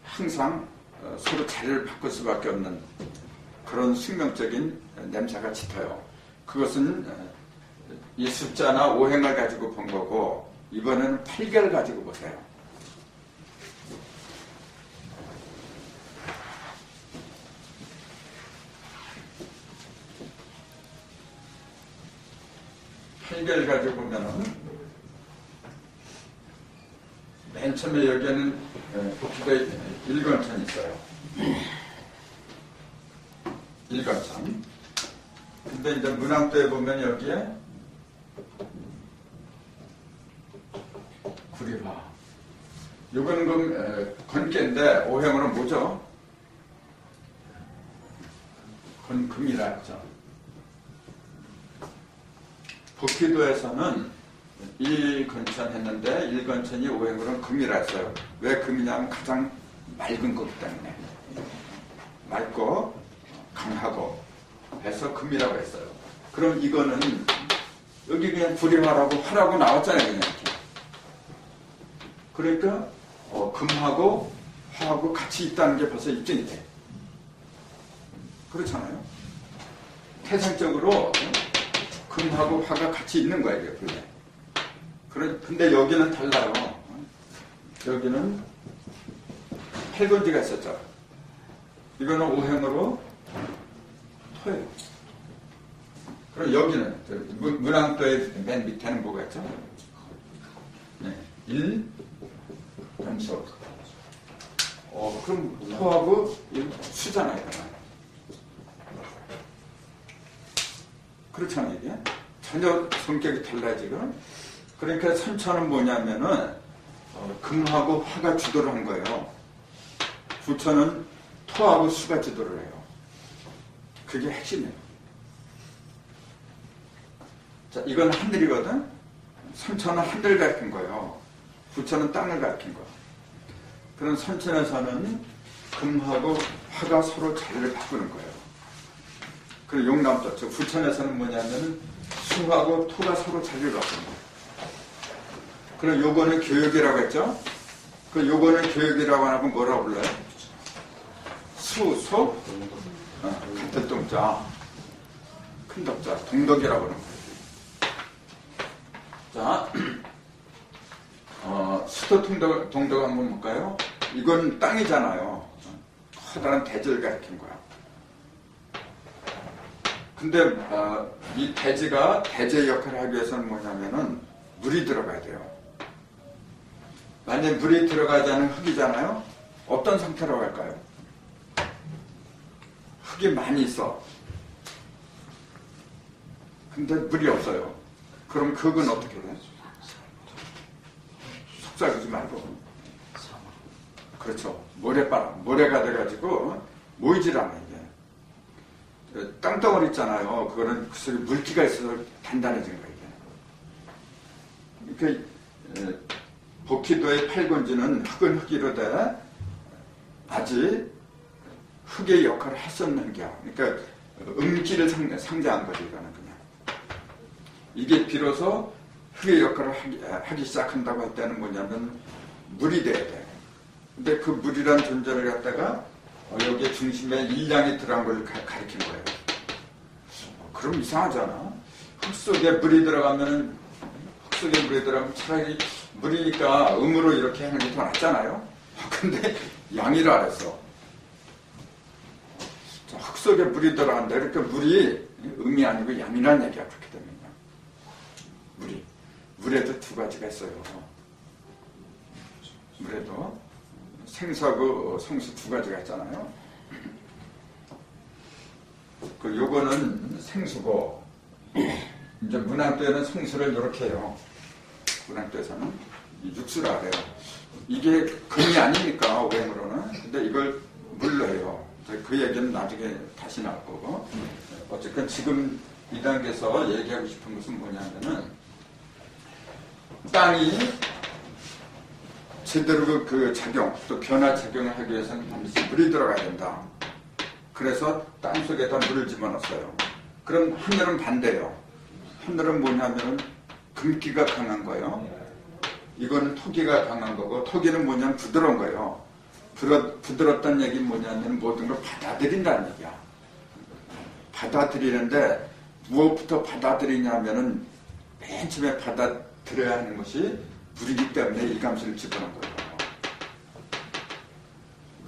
항상 서로 자리를 바꿀 수밖에 없는 그런 숙명적인 냄새가 짙어요. 그것은 이 숫자나 오행을 가지고 본 거고, 이번에는 8개를 가지고 보세요. 팔개를 가지고 보면은 맨 처음에 여기에는 복귀가 일건천이 있어요. 일건천. 근데 이제 문항도에 보면 여기에 구리화. 요거는 그럼 건깨인데 오행으로 뭐죠? 건금이라 했죠. 복귀도에서는 일건천 했는데 일건천이 오행으로는 금이라 했어요. 왜 금이냐면 가장 맑은 거기 때문에. 맑고 강하고 해서 금이라고 했어요. 그럼 이거는 여기 그냥 불이화라고 화라고 나왔잖아요. 그냥 이렇게. 그러니까 금하고 화하고 같이 있다는 게 벌써 입증이 돼. 그렇잖아요. 태생적으로 금하고 화가 같이 있는 거예요. 이게 본래. 근데 여기는 달라요. 여기는 팔건지가 있었죠. 이거는 오행으로 토예요. 그럼 여기는 문항도의 맨 밑에는 뭐가 있죠? 네. 일, 점수. 그럼 토하고 수잖아요. 그렇잖아요. 이게 전혀 성격이 달라요 지금. 그러니까 선천은 뭐냐면은 금하고 화가 주도를 한 거예요. 부천은 토하고 수가 주도를 해요. 그게 핵심이에요. 자, 이건 하늘이거든. 선천은 하늘을 가리킨 거예요. 부천은 땅을 가리킨 거. 그런 선천에서는 금하고 화가 서로 자리를 바꾸는 거예요. 그리고 용남도, 즉 부천에서는 뭐냐면은 수하고 토가 서로 자리를 바꾸는 거예요. 그럼 요거는 교육이라고 했죠? 그 요거는 교육이라고 하면 뭐라고 불러요? 수, 소, 같은 동자, 큰 덕자, 동덕이라고 그러는 거예요. 자, 수도 동덕 한번 볼까요? 이건 땅이잖아요. 커다란 대지를 가리킨 거야. 근데 이 대지가 대지의 역할을 하기 위해서는 뭐냐면은 물이 들어가야 돼요. 만약에 물이 들어가지 않은 흙이잖아요. 어떤 상태로 갈까요? 흙이 많이 있어. 근데 물이 없어요. 그럼 그 흙은 어떻게 돼? 속삭이지 말고. 그렇죠. 모래가 돼가지고 모이질 않아요. 이게. 땅덩어리 있잖아요. 그거는 그 속에 물기가 있어서 단단해진 거예요. 이게. 복희도의 팔건지는 흙은 흙이로되 아직 흙의 역할을 했었는 게, 그러니까 음기를 상징한 거죠. 이거는 그냥. 이게 비로소 흙의 역할을 하기 시작한다고 할 때는 뭐냐면 물이 돼야 돼. 근데 그 물이란 존재를 갖다가 여기에 중심에 일량이 들어간 걸 가리킨 거예요. 그럼 이상하잖아. 흙 속에 물이 들어가면 차라리 물이니까 음으로 이렇게 하는 게 더 낫잖아요. 근데 양이라 그랬어. 흙 속에 물이 들어간다. 이렇게 물이 음이 아니고 양이라는 얘기가 그렇게 됩니다. 물에도 두 가지가 있어요. 물에도 생수하고 성수 두 가지가 있잖아요. 요거는 생수고, 이제 문항도에는 성수를 이렇게 해요. 문항도에서는 육수라 그래요. 이게 금이 아니니까 오행으로는. 근데 이걸 물로 해요. 그 얘기는 나중에 다시 나올 거고. 어쨌든 지금 이 단계에서 얘기하고 싶은 것은 뭐냐면은 땅이 제대로 그 작용, 또 변화 작용을 하기 위해서는 반드시 물이 들어가야 된다. 그래서 땅 속에다 물을 집어넣었어요. 그럼 하늘은 반대예요. 하늘은 뭐냐면은 금기가 강한 거예요. 이거는 토기가 강한 거고, 토기는 뭐냐면 부드러운 거예요. 부드럽다는 얘기는 뭐냐면 모든 걸 받아들인다는 얘기야. 받아들이는데 무엇부터 받아들이냐면은 맨 처음에 받아들여야 하는 것이 물이기 때문에 일감수를 집어넣은 거예요.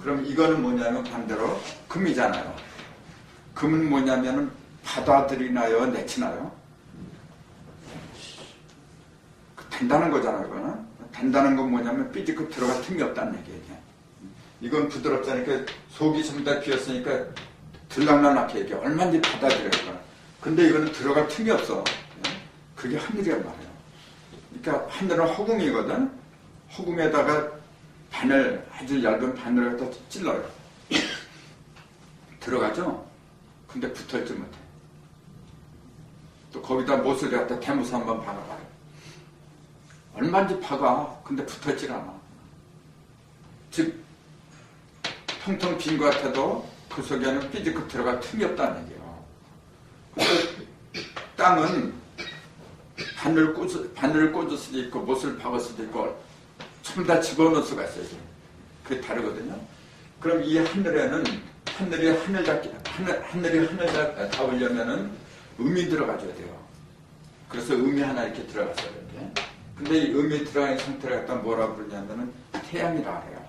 그럼 이거는 뭐냐면 반대로 금이잖아요. 금은 뭐냐면은 받아들이나요, 내치나요? 단단한 거잖아요, 이거는. 단단한 건 뭐냐면 삐지고 들어갈 틈이 없다는 얘기예요. 이건 부드럽다니까 속이 전부 다 비었으니까 들락날락해. 이게 얼마든지 받아들여요, 이거는. 근데 이거는 들어갈 틈이 없어. 그게 하늘이란 말이에요. 그러니까 하늘은 허공이거든. 허공에다가 바늘, 아주 얇은 바늘을 갖다 찔러요. 들어가죠? 근데 붙어있지 못해. 또 거기다 못을 갖다 대무서 한번 박아봐요. 얼마든지 박아. 근데 붙어있질 않아. 즉, 텅텅 빈 것 같아도 그 속에는 삐지고 들어갈 틈이 없다는 얘기예요. 땅은 바늘을 꽂을 수도 있고 못을 박을 수도 있고 전부 다 집어넣을 수가 있어요. 그게 다르거든요. 그럼 이 하늘에는 하늘이 하늘 닿으려면은 음이 들어가줘야 돼요. 그래서 음이 하나 이렇게 들어갔어요. 이렇게. 근데 이 음이 들어간 상태를 갖다 뭐라 부르냐면은 태양이라 해요.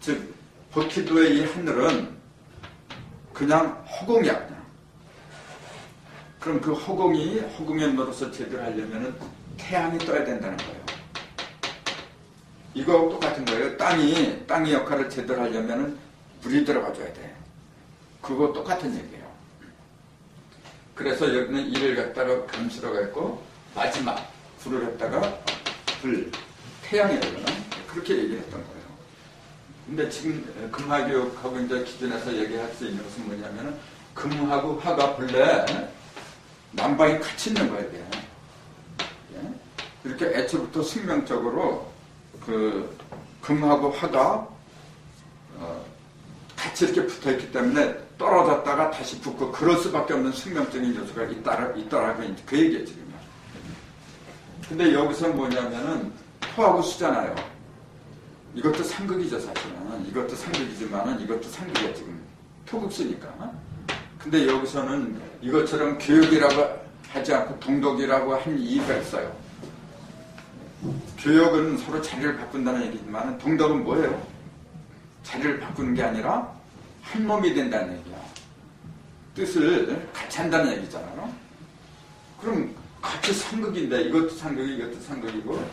즉 버키도의 이 하늘은 그냥 허공이야. 그냥. 그럼 그 허공에 넣어서 제대로 하려면은 태양이 떠야 된다는 거예요. 이거하고 똑같은 거예요. 땅이 역할을 제대로 하려면은 물이 들어가줘야 돼. 그거 똑같은 얘기예요. 그래서 여기는 이를 갖다가 감수라고 했고, 마지막 불을 갖다가 태양이라고는 그렇게 얘기했던 거예요. 근데 지금 금화교육하고 이제 기준에서 얘기할 수 있는 것은 뭐냐면은 금하고 화가 본래 남방이 같이 있는 거예요. 예? 이렇게 애초부터 숙명적으로 그 금하고 화가 같이 이렇게 붙어있기 때문에 떨어졌다가 다시 붙고 그럴 수밖에 없는 숙명적인 요소가 있더라고요. 그 얘기예요, 지금. 근데 여기서 뭐냐면은 토하고 수잖아요. 이것도 상극이죠, 사실은. 이것도 상극이지만은 이것도 상극이야, 지금. 토극수니까. 근데 여기서는 이것처럼 교육이라고 하지 않고 동독이라고 한 이유가 있어요. 교역은 서로 자리를 바꾼다는 얘기지만 동덕은 뭐예요? 자리를 바꾸는 게 아니라 한 몸이 된다는 얘기야. 뜻을 같이 한다는 얘기잖아요. 그럼 같이 상극인데 이것도 상극이고 이것도 상극이고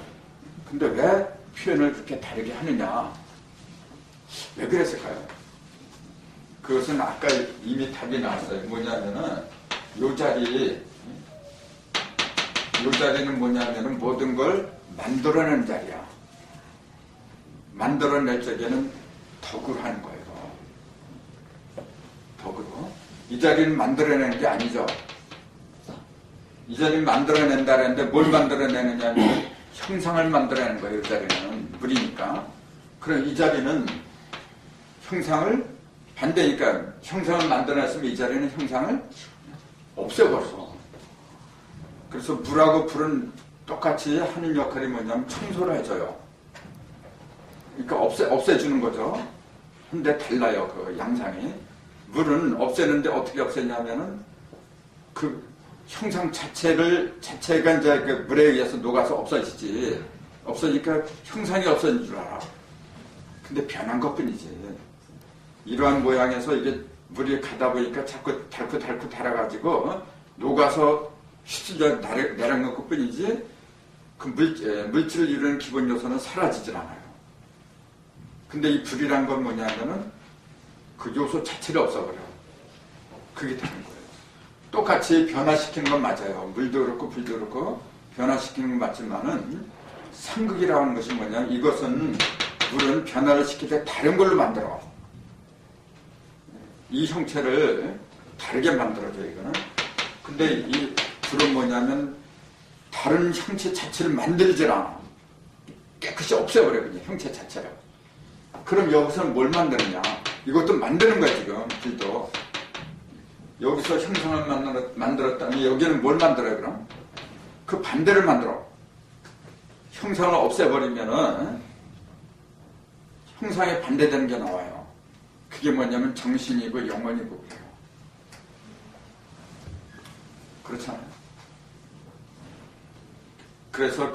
근데 왜 표현을 그렇게 다르게 하느냐? 왜 그랬을까요? 그것은 아까 이미 답이 나왔어요. 뭐냐면은 요 자리는 뭐냐면은 모든 걸 만들어내는 자리야. 만들어낼 적에는 덕으로 하는 거예요. 덕으로. 이 자리는 만들어내는 게 아니죠. 이 자리는 만들어낸다는데 뭘 만들어내느냐면 형상을 만들어내는 거예요. 이 자리는 물이니까. 그럼 이 자리는 형상을 반대니까 형상을 만들어냈으면 이 자리는 형상을 없애버려. 그래서 물하고 불은 똑같이 하는 역할이 뭐냐면 청소를 해줘요. 그러니까 없애주는 거죠. 근데 달라요, 그 양상이. 물은 없애는데 어떻게 없애냐면은 그 형상 자체가 이제 그 물에 의해서 녹아서 없어지지. 없어지니까 형상이 없어진 줄 알아. 근데 변한 것 뿐이지. 이러한 모양에서 이게 물이 가다 보니까 자꾸 닳고 달아가지고 녹아서 휘슬려 내려간 것 뿐이지 그 물질을 이루는 기본 요소는 사라지질 않아요. 근데 이 불이란 건 뭐냐면은 그 요소 자체를 없어버려. 그게 다른 거예요. 똑같이 변화시키는 건 맞아요. 물도 그렇고 불도 그렇고 변화시키는 건 맞지만은 상극이라고 하는 것이 뭐냐면 이것은 물은 변화를 시킬 때 다른 걸로 만들어. 이 형체를 다르게 만들어줘, 이거는. 근데 이 불은 뭐냐면 다른 형체 자체를 만들질 않아. 깨끗이 없애버려, 그냥 형체 자체를. 그럼 여기서는 뭘 만드느냐? 이것도 만드는 거야, 지금, 불도. 여기서 형상을 만들었다면 여기는 뭘 만들어요, 그럼? 그 반대를 만들어. 형상을 없애버리면은 형상에 반대되는 게 나와요. 그게 뭐냐면 정신이고 영혼이고 그래요. 그렇잖아요. 그래서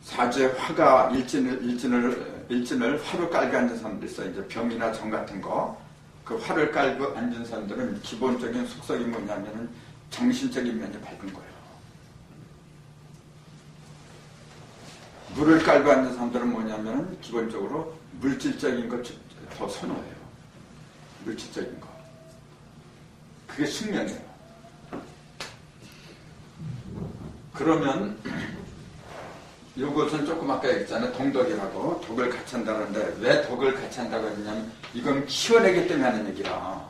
사주의 화가 일진을 화로 깔고 앉은 사람들 있어요. 이제 병이나 정 같은 거. 그 화를 깔고 앉은 사람들은 기본적인 속성이 뭐냐면은 정신적인 면이 밝은 거예요. 물을 깔고 앉은 사람들은 뭐냐면은 기본적으로 물질적인 것 더 선호해요. 물질적인 거. 그게 숙명이에요. 그러면 요것은 조금 아까 얘기했잖아요. 동덕이라고. 덕을 같이 한다는데 왜 덕을 같이 한다고 했냐면 이건 키워내기 때문에 하는 얘기라.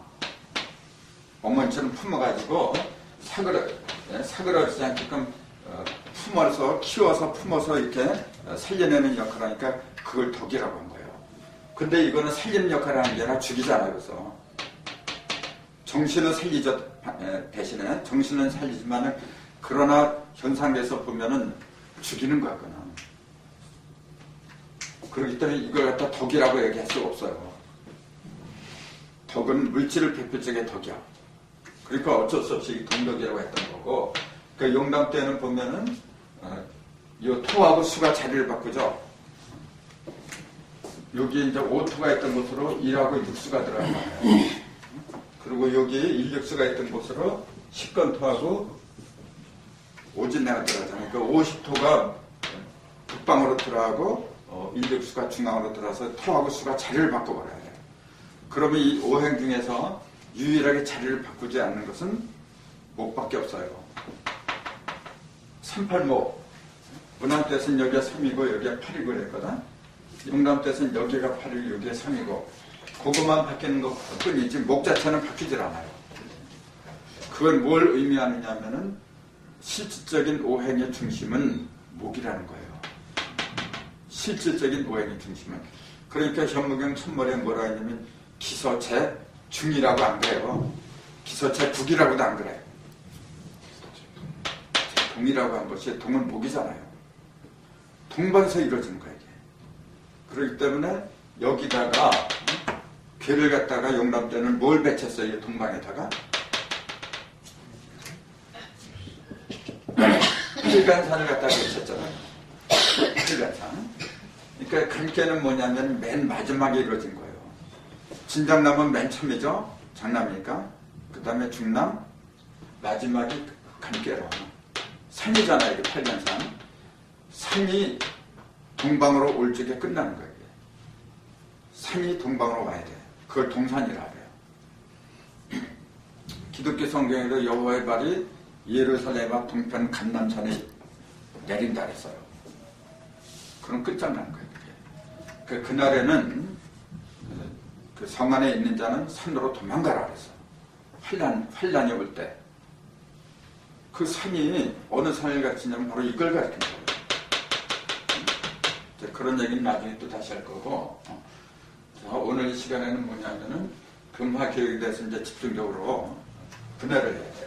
어머니처럼 품어가지고 사그러지지 않게끔 품어서 이렇게 살려내는 역할을 하니까 그걸 덕이라고 한 거예요. 근데 이거는 살리는 역할을 하는 게 아니라 죽이잖아요. 그래서 정신을 살리죠. 대신에 정신은 살리지만은 그러나 현상에서 보면은 죽이는 거야, 그는. 그렇기 때문에 이걸 갖다 덕이라고 얘기할 수가 없어요. 덕은 물질을 대표 적의 덕이야. 그러니까 어쩔 수 없이 동덕이라고 했던 거고, 그 용담 때는 보면은 요 토하고 수가 자리를 바꾸죠. 여기 이제 오토가 있던 곳으로 1하고 6수가 들어가요. 그리고 여기 1, 6수가 있던 곳으로 10건토하고 오진내가 들어가잖아요. 그 50토가 북방으로 들어가고 1, 6수가 중앙으로 들어가서 토하고 수가 자리를 바꿔버려야 돼요. 그러면 이 오행 중에서 유일하게 자리를 바꾸지 않는 것은 목밖에 없어요. 38목. 문왕때에서는 여기가 3이고 여기가 8이고 그랬거든. 용담때에서는 여기가 8이고 여기가 3이고 그것만 바뀌는 것 뿐이지 목 자체는 바뀌질 않아요. 그건 뭘 의미하느냐 하면은 실질적인 오행의 중심은 목이라는 거예요. 실질적인 오행의 중심은. 그러니까 현무경 천머리에 뭐라 했냐면 기서체 중이라고 안 그래요. 기서체 국이라고도 안 그래요. 동이라고 한 것이 동은 목이잖아요. 동반서 이루어지는 거예요. 이게. 그렇기 때문에 여기다가 괴를 갖다가 용담 때는 뭘 배쳤어요? 동방에다가 일간산을 갖다가 배쳤잖아요. 일간산. 그러니까 간께는 뭐냐면 맨 마지막에 이루어진 거예요. 진장남은 맨 처음이죠. 장남이니까. 그 다음에 중남, 마지막이 간께로. 산이잖아요. 이게 팔간산. 산이 동방으로 올 적에 끝나는 거예요. 산이 동방으로 와야 돼. 그걸 동산이라 그래요. 기독교 성경에도 여호와의 발이 예루살렘 앞 동편 감남산에 내린다 그랬어요. 그럼 끝장나는 거예요. 그날에는 그 성 안에 있는 자는 산으로 도망가라 그랬어. 환란이 올 때. 그 산이 어느 산을 가르치냐면 바로 이걸 가르치는 거예요. 그런 얘기는 나중에 또 다시 할 거고, 오늘 이 시간에는 뭐냐면은 금화교육에 대해서 이제 집중적으로 분해를 해야 돼요.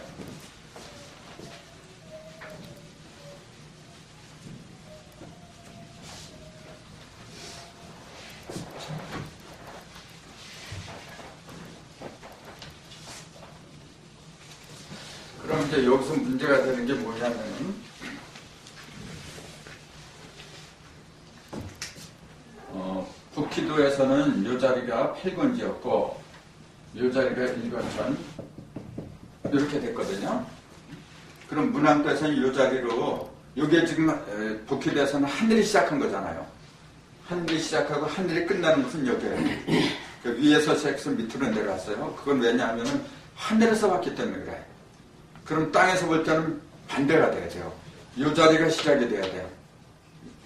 그럼 이제 여기서 문제가 되는 게 뭐냐면은, 북기도에서는 요 자리가 8권지였고 요 자리가 1권천 이렇게 됐거든요. 그럼 문왕도에서는 요 자리로 요게 지금 북기도에서는 하늘이 시작한 거잖아요. 하늘이 시작하고 하늘이 끝나는 것은 여기에요. 그 위에서 시작해서 밑으로 내려왔어요. 그건 왜냐하면 하늘에서 봤기 때문에 그래. 그럼 땅에서 볼 때는 반대가 돼야 돼요. 요 자리가 시작이 돼야 돼요.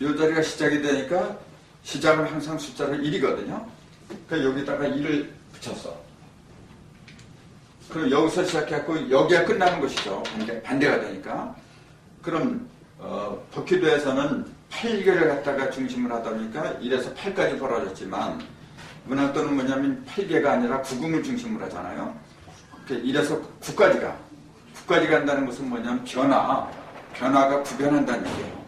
요 자리가 시작이 되니까 시작은 항상 숫자로 1이거든요. 그러니까 여기다가 1을 붙였어. 그럼 여기서 시작해갖고 여기가 끝나는 것이죠. 반대가 되니까. 그럼 북기도에서는 8개를 갖다가 중심을 하다 보니까 1에서 8까지 벌어졌지만 문학도는 뭐냐면 8개가 아니라 9궁을 중심으로 하잖아요. 이래서 9까지 가. 9까지 간다는 것은 뭐냐면 변화가 구변한다는 얘기예요.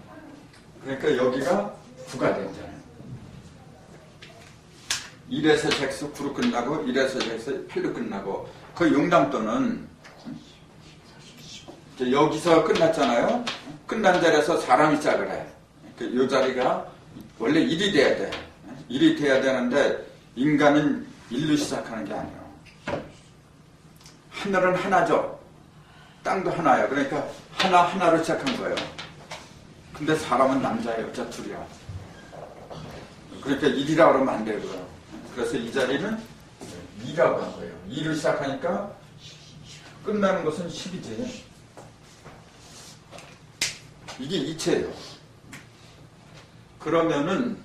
그러니까 여기가 9가 되잖아요. 1에서 잭스 9로 끝나고 1에서 잭스 8로 끝나고 그 용담도는 여기서 끝났잖아요. 끝난 자리에서 사람이 시작을 해. 이 자리가 원래 1이 돼야 돼. 1이 돼야 되는데 인간은 1로 시작하는 게 아니에요. 하늘은 하나죠. 땅도 하나예요. 그러니까 하나로 시작한 거예요. 근데 사람은 남자 여자 둘이야. 그러니까 1이라고 그러면 안 되고요. 그래서 이 자리는 2라고 한 거예요. 2로 시작하니까 끝나는 것은 10이지. 이게 이체예요. 그러면은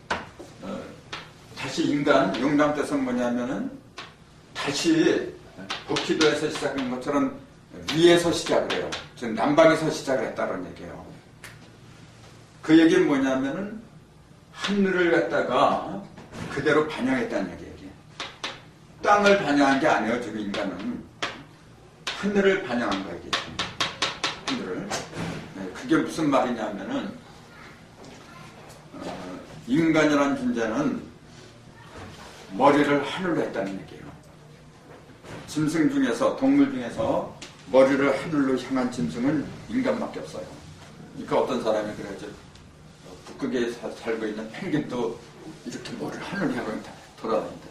다시 인간 용담돼서 뭐냐면은 다시 복희도에서 시작한 것처럼 위에서 시작을 해요. 즉 남방에서 시작을 했다는 얘기예요. 그 얘기는 뭐냐면은 하늘을 갖다가 그대로 반영했다는 얘기예요. 땅을 반영한 게 아니에요. 지금 인간은 하늘을 반영한 거예요. 하늘을. 그게 무슨 말이냐면은 인간이라는 존재는 머리를 하늘로 했다는 얘기예요. 짐승 중에서 동물 중에서 머리를 하늘로 향한 짐승은 인간밖에 없어요. 그러니까 어떤 사람이 그러죠. 북극에 살고 있는 펭귄도 이렇게 머리를 하늘로 향하고 돌아다닌다.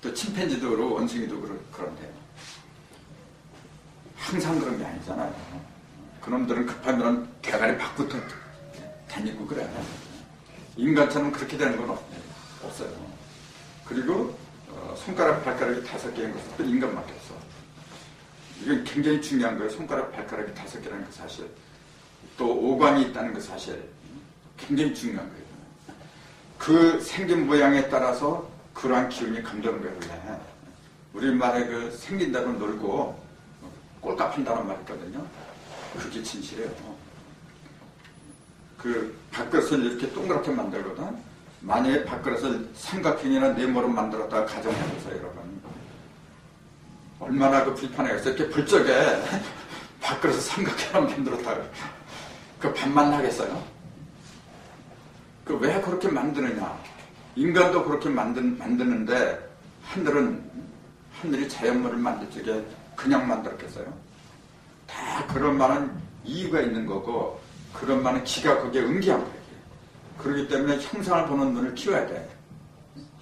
또 침팬지도 그렇고 원숭이도 그런데요. 항상 그런 게 아니잖아요. 그놈들은 급하면 대가리 밖부터 다니고 그래요. 인간처럼 그렇게 되는 건 없어요. 그리고 손가락 발가락이 5개인 것도 인간밖에 없어. 이건 굉장히 중요한 거예요. 손가락 발가락이 5개라는 그 사실. 또 오관이 있다는 그 사실. 굉장히 중요한 거예요. 그 생긴 모양에 따라서 그러한 기운이 감도는 거예요. 우리말에 그 생긴다고 놀고 꼴값 한다는 말이 있거든요. 그게 진실이에요. 그 밥그릇을 이렇게 동그랗게 만들거든. 만약에 밥그릇을 삼각형이나 네모로 만들었다가 가정해보세요, 여러분. 얼마나 그 불편해요. 이렇게 불적에 밥그릇을 삼각형으로 만들었다가 그 밥만 나겠어요? 그 왜 그렇게 만드느냐? 인간도 그렇게 만드는데 하늘이 자연물을 만들 적에 그냥 만들었겠어요? 다 그런 많은 이유가 있는 거고 그런 많은 기가 거기에 응기한 거예요. 그렇기 때문에 형상을 보는 눈을 키워야 돼.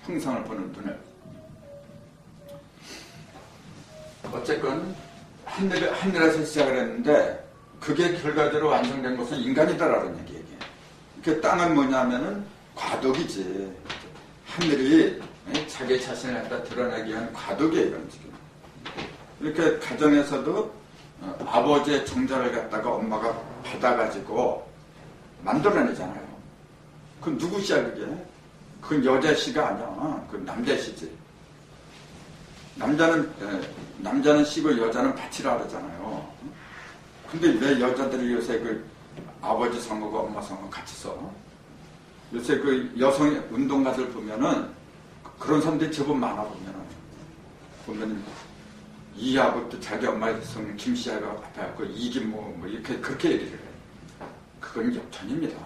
형상을 보는 눈을. 어쨌건 하늘에서 시작을 했는데 그게 결과적으로 완성된 것은 인간이다라는 얘기예요. 그 땅은 뭐냐면은 과도기지. 하늘이 자기 자신을 갖다 드러내기 위한 과도기예요, 이런 지금. 이렇게 가정에서도 아버지의 정자를 갖다가 엄마가 받아가지고 만들어내잖아요. 그건 누구 시야 그게? 그건 여자 시가 아니야. 그건 남자 시지. 남자는 시고 여자는 밭이라 그러잖아요. 근데 왜 여자들이 요새 그 아버지 성하고 엄마 성하고 같이 써? 요새 그 여성 운동가들 보면은 그런 사람들이 제법 많아 보면은 이 아버지도 자기 엄마의 성 김씨하고 앞에 갖고 이김 뭐 이렇게 그렇게 얘기를 해. 그건 역전입니다.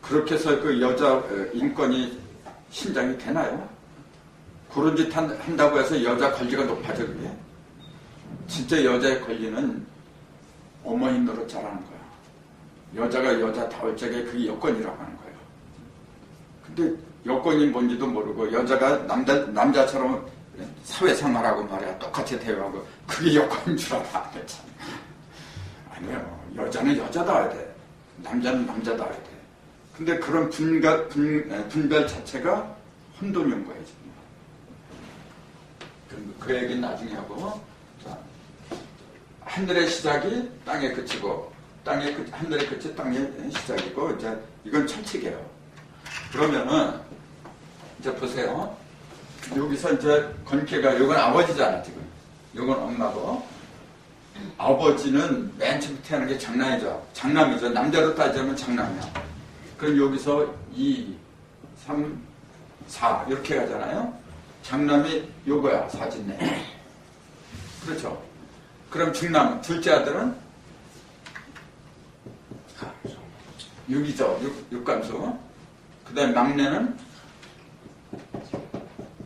그렇게 해서 그 여자 인권이 신장이 되나요? 그런 짓 한다고 해서 여자 권리가 높아져 그게? 진짜 여자의 권리는 어머니 노릇 잘하는 거야. 여자가 여자다울 적에 그게 여건이라고 하는 거예요. 근데 여건이 뭔지도 모르고 여자가 남자처럼 사회생활하고 말이야 똑같이 대우하고 그게 여건인 줄 알아. 아니에요. 여자는 여자다워야 돼. 남자는 남자다워야 돼. 근데 그런 분별 자체가 혼돈인 거예요. 지금. 그 얘기는 나중에 하고. 자, 하늘의 시작이 땅에 그치고 하늘의 끝이 땅의 시작이고 이제 이건 철칙이에요. 그러면은 이제 보세요. 여기서 이제 건캐가 이건 아버지잖아 지금. 이건 엄마고 아버지는 맨 처음부터 하는 게 장남이죠. 남자로 따지면 장남이야. 그럼 여기서 2, 3, 4 이렇게 가잖아요. 장남이 요거야 사진에. 그렇죠. 그럼 중남, 둘째 아들은 6이죠. 6감수. 그 다음에 막내는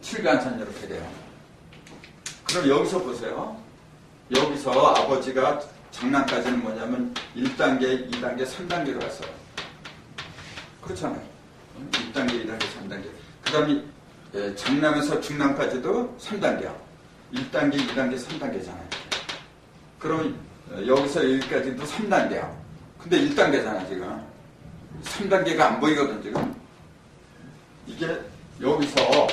7간선 이렇게 돼요. 그럼 여기서 보세요. 여기서 아버지가 장남까지는 뭐냐면 1단계, 2단계, 3단계로 갔어요. 그렇잖아요. 1단계, 2단계, 3단계. 그 다음에 장남에서 중남까지도 3단계야. 1단계, 2단계, 3단계잖아요. 그럼 여기서 여기까지도 3단계야. 근데 1단계잖아, 지금. 3단계가 안 보이거든, 지금. 이게 여기서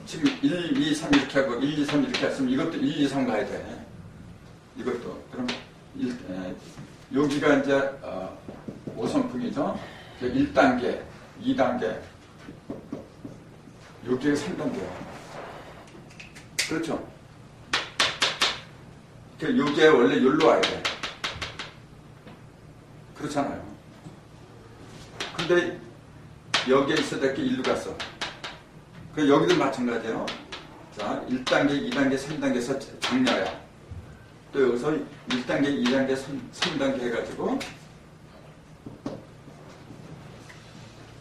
지금 1, 2, 3 이렇게 하고 1, 2, 3 이렇게 했으면 이것도 1, 2, 3 가야 돼. 이것도. 그럼 여기가 이제 5선풍이죠. 1단계, 2단계, 여기가 3단계야. 그렇죠? 여기에 원래 여기로 와야 돼. 그렇잖아요. 근데 여기에 있어야 될 게 1로 갔어. 여기도 마찬가지예요. 자, 1단계, 2단계, 3단계에서 장녀야. 또 여기서 1단계, 2단계, 3단계 해가지고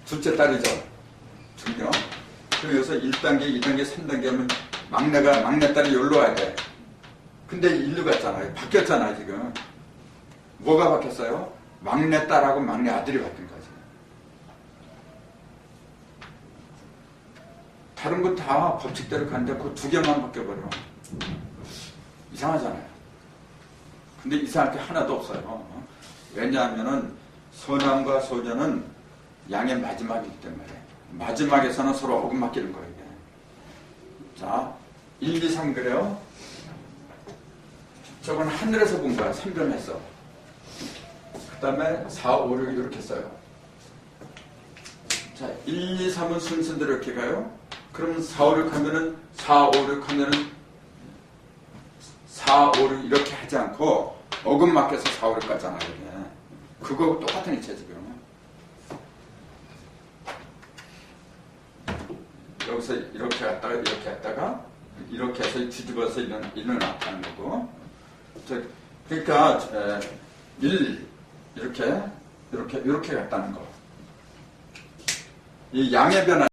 둘째 딸이죠. 중녀. 그럼 여기서 1단계, 2단계, 3단계 하면 막내딸이 여기로 와야 돼. 근데 1로 갔잖아요. 바뀌었잖아요, 지금. 뭐가 바뀌었어요? 막내딸하고 막내 아들이 바뀐 거지. 다른 거 다 법칙대로 가는데 그 두 개만 바뀌어버려. 이상하잖아요. 근데 이상할 게 하나도 없어요. 왜냐하면은 소남과 소녀는 양의 마지막이기 때문에 마지막에서는 서로 어긋 맡기는 거예요. 자, 1, 2, 3 그래요? 저건 하늘에서 본 거야. 3변했어. 그 다음에 4, 5, 6 이렇게 써요. 자, 1, 2, 3은 순서대로 이렇게 가요. 그러면 4, 5, 6 하면은 4, 5, 6 하면은 4, 5, 6 이렇게 하지 않고 어긋 맡겨서 4, 5, 6 가잖아. 이게. 그거 똑같은 이체 지금. 여기서 이렇게 갔다가 이렇게 갔다가 이렇게 해서 뒤집어서 일어났다는 거고. 그러니까 1 이렇게 갔다는 거. 이 양의 변화.